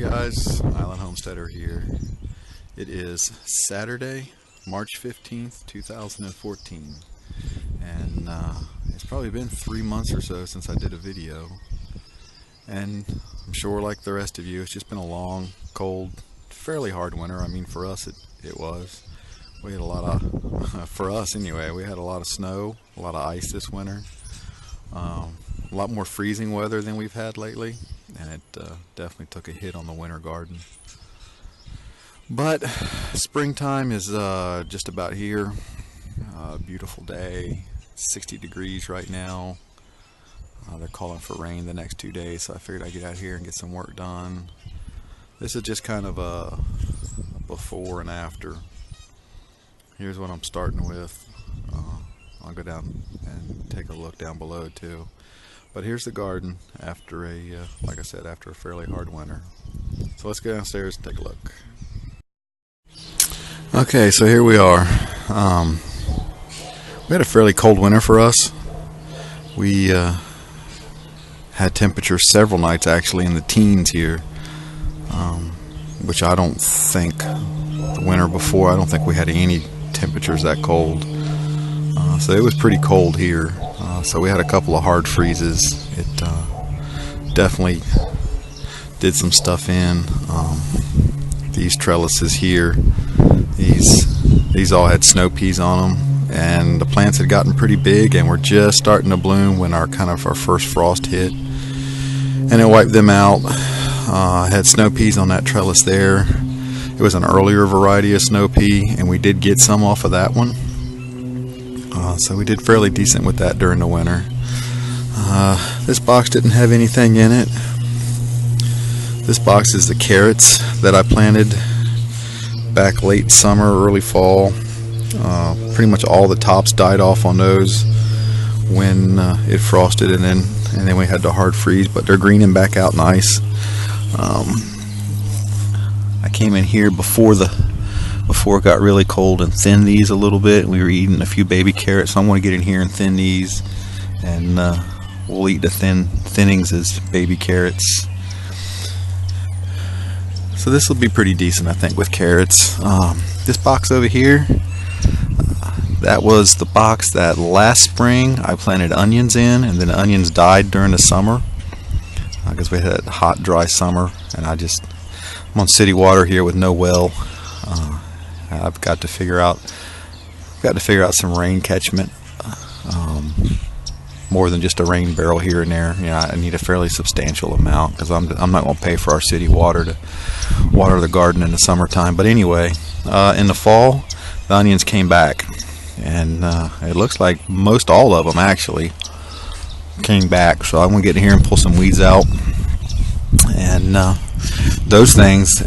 guys, Island Homesteader here. It is Saturday, March 15th, 2014, and it's probably been 3 months or so since I did a video, and I'm sure like the rest of you, it's just been a long, cold, fairly hard winter. I mean, for us it was. We had a lot of, for us anyway, we had a lot of snow, a lot of ice this winter, a lot more freezing weather than we've had lately. And it definitely took a hit on the winter garden. But springtime is just about here. Beautiful day, 60 degrees right now. They're calling for rain the next 2 days, so I figured I'd get out here and get some work done. This is just kind of a before and after. Here's what I'm starting with. I'll go down and take a look down below too. But here's the garden after like I said, after a fairly hard winter. So let's go downstairs and take a look. Okay, so here we are. We had a fairly cold winter for us. We had temperatures several nights actually in the teens here, which I don't think the winter before, I don't think we had any temperatures that cold. So it was pretty cold here. So we had a couple of hard freezes. It definitely did some stuff in. These trellises here, these all had snow peas on them, and the plants had gotten pretty big and were just starting to bloom when our first frost hit, and it wiped them out. Had snow peas on that trellis there. It was an earlier variety of snow pea, and we did get some off of that one. So we did fairly decent with that during the winter. This box didn't have anything in it. This box is the carrots that I planted back late summer, early fall. Pretty much all the tops died off on those when it frosted, and then we had the hard freeze, but they're greening back out nice. I came in here before it got really cold and thinned these a little bit. We were eating a few baby carrots, so I'm going to get in here and thin these, and we'll eat the thinnings as baby carrots. So this will be pretty decent, I think, with carrots. This box over here, that was the box that last spring I planted onions in, and then the onions died during the summer because we had a hot, dry summer, and I'm on city water here with no well. I've got to figure out some rain catchment, more than just a rain barrel here and there. You know, I need a fairly substantial amount because I'm not going to pay for our city water to water the garden in the summertime. But anyway, in the fall, the onions came back, and it looks like most all of them actually came back. So I'm going to get in here and pull some weeds out, and those things.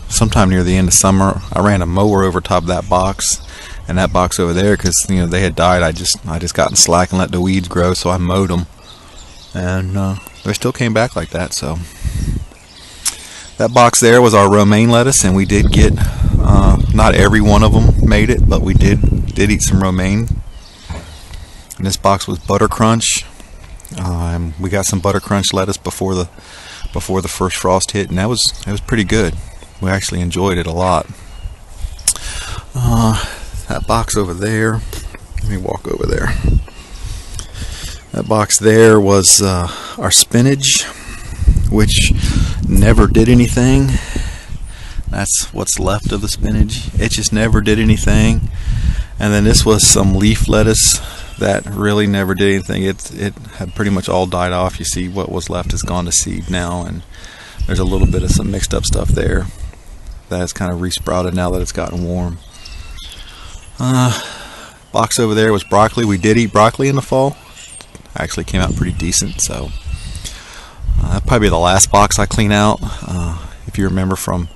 Sometime near the end of summer, I ran a mower over top of that box and that box over there because they had died. I just got in slack and let the weeds grow, so I mowed them, and they still came back like that. So that box there was our romaine lettuce, and we did get not every one of them made it, but we did eat some romaine. And this box was butter crunch. We got some butter crunch lettuce before the first frost hit, and it was pretty good. We actually enjoyed it a lot. That box over there, let me walk over there. That box there was our spinach, which never did anything. That's what's left of the spinach. It just never did anything. And then this was some leaf lettuce that really never did anything. It had pretty much all died off. You see what was left has gone to seed now, and there's a little bit of some mixed up stuff there that's kind of resprouted now that it's gotten warm. Box over there was broccoli. We did eat broccoli in the fall. Actually came out pretty decent. So that'll probably be the last box I clean out. If you remember from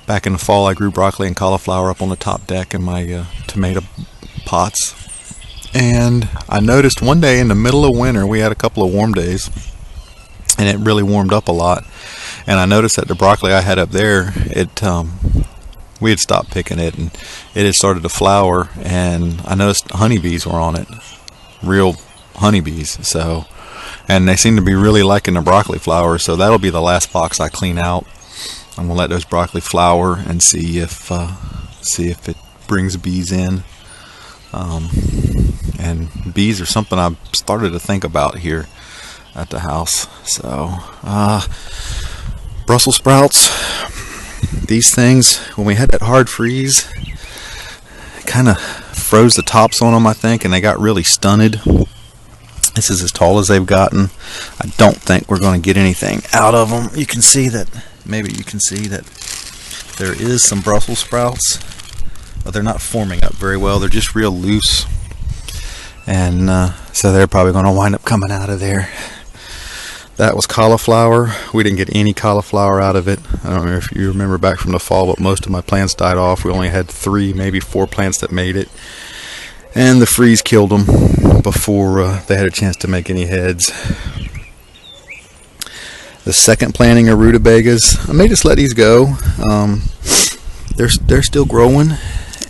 back in the fall, I grew broccoli and cauliflower up on the top deck in my tomato pots. And I noticed one day in the middle of winter, we had a couple of warm days, and it really warmed up a lot. And I noticed that the broccoli I had up there, we had stopped picking it, and it had started to flower, and I noticed honeybees were on it, real honeybees. So, and they seem to be really liking the broccoli flowers, so that'll be the last box I clean out. I'm gonna let those broccoli flower and see if it brings bees in. And bees are something I've started to think about here at the house. So Brussels sprouts, these things, when we had that hard freeze, kind of froze the tops on them, I think, and they got really stunted. This is as tall as they've gotten. I don't think we're going to get anything out of them. You can see that, maybe you can see that there is some Brussels sprouts, but they're not forming up very well. They're just real loose, and so they're probably going to wind up coming out of there. That was cauliflower. We didn't get any cauliflower out of it. I don't know if you remember back from the fall, but most of my plants died off. We only had 3, maybe 4 plants that made it, and the freeze killed them before they had a chance to make any heads. The second planting of rutabagas, I may just let these go. They're still growing,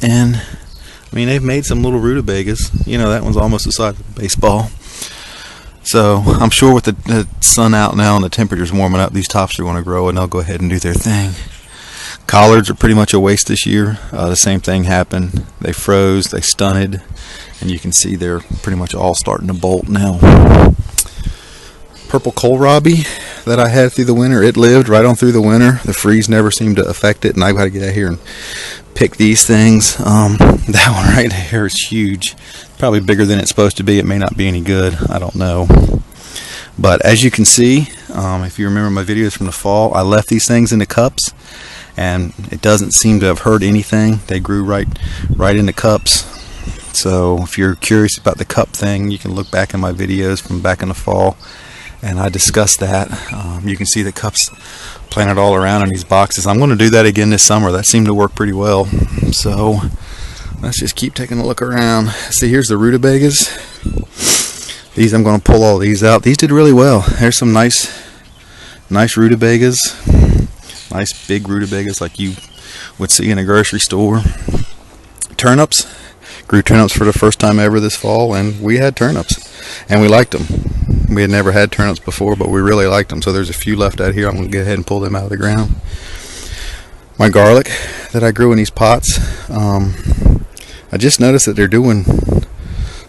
and I mean, they've made some little rutabagas. You know, that one's almost the size of a baseball. So I'm sure with the sun out now and the temperatures warming up, these tops are going to grow and they'll go ahead and do their thing. Collards are pretty much a waste this year. The same thing happened. They froze, they stunted, and you can see they're pretty much all starting to bolt now. Purple kohlrabi that I had through the winter, it lived right on through the winter. The freeze never seemed to affect it, and I've got to get out here and pick these things. That one right there is huge. Probably bigger than it's supposed to be. It may not be any good. I don't know. But as you can see, if you remember my videos from the fall, I left these things in the cups, and it doesn't seem to have hurt anything. They grew right in the cups. So if you're curious about the cup thing, you can look back in my videos from back in the fall, and I discussed that. You can see the cups planted all around in these boxes. I'm going to do that again this summer. That seemed to work pretty well. So let's just keep taking a look around. See, here's the rutabagas. These, I'm going to pull all these out. These did really well. There's some nice rutabagas. Nice big rutabagas like you would see in a grocery store. Turnips. Grew turnips for the first time ever this fall, and we had turnips, and we liked them. We had never had turnips before, but we really liked them. So there's a few left out here. I'm going to go ahead and pull them out of the ground. My garlic that I grew in these pots, I just noticed that they're doing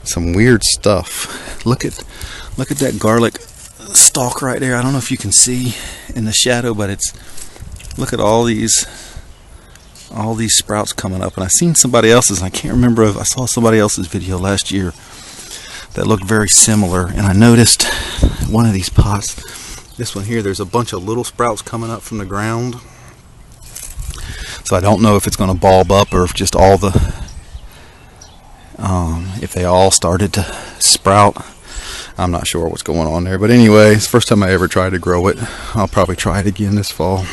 some weird stuff. Look at that garlic stalk right there. I don't know if you can see in the shadow, but look at all these sprouts coming up. And I seen somebody else's, and I can't remember if I saw somebody else's video last year that looked very similar, and I noticed one of these pots, this one here, there's a bunch of little sprouts coming up from the ground. So I don't know if it's going to bulb up or if just all if they all started to sprout. I'm not sure what's going on there, but anyway, it's the first time I ever tried to grow it. I'll probably try it again this fall.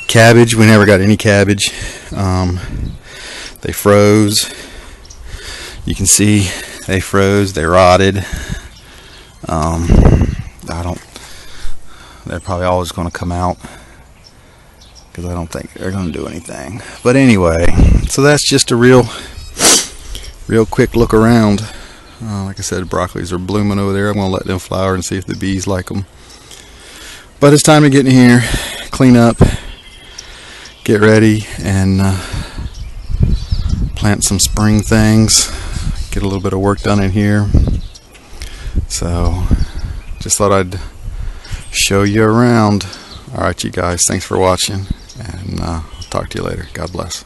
Cabbage, we never got any cabbage. They froze. You can see they froze, they rotted. They're probably always going to come out because I don't think they're going to do anything. But anyway, so that's just a real quick look around. Like I said, broccolis are blooming over there. I'm going to let them flower and see if the bees like them. But it's time to get in here, clean up, get ready, and plant some spring things, get a little bit of work done in here. So just thought I'd show you around. Alright, you guys, thanks for watching, and I'll talk to you later. God bless.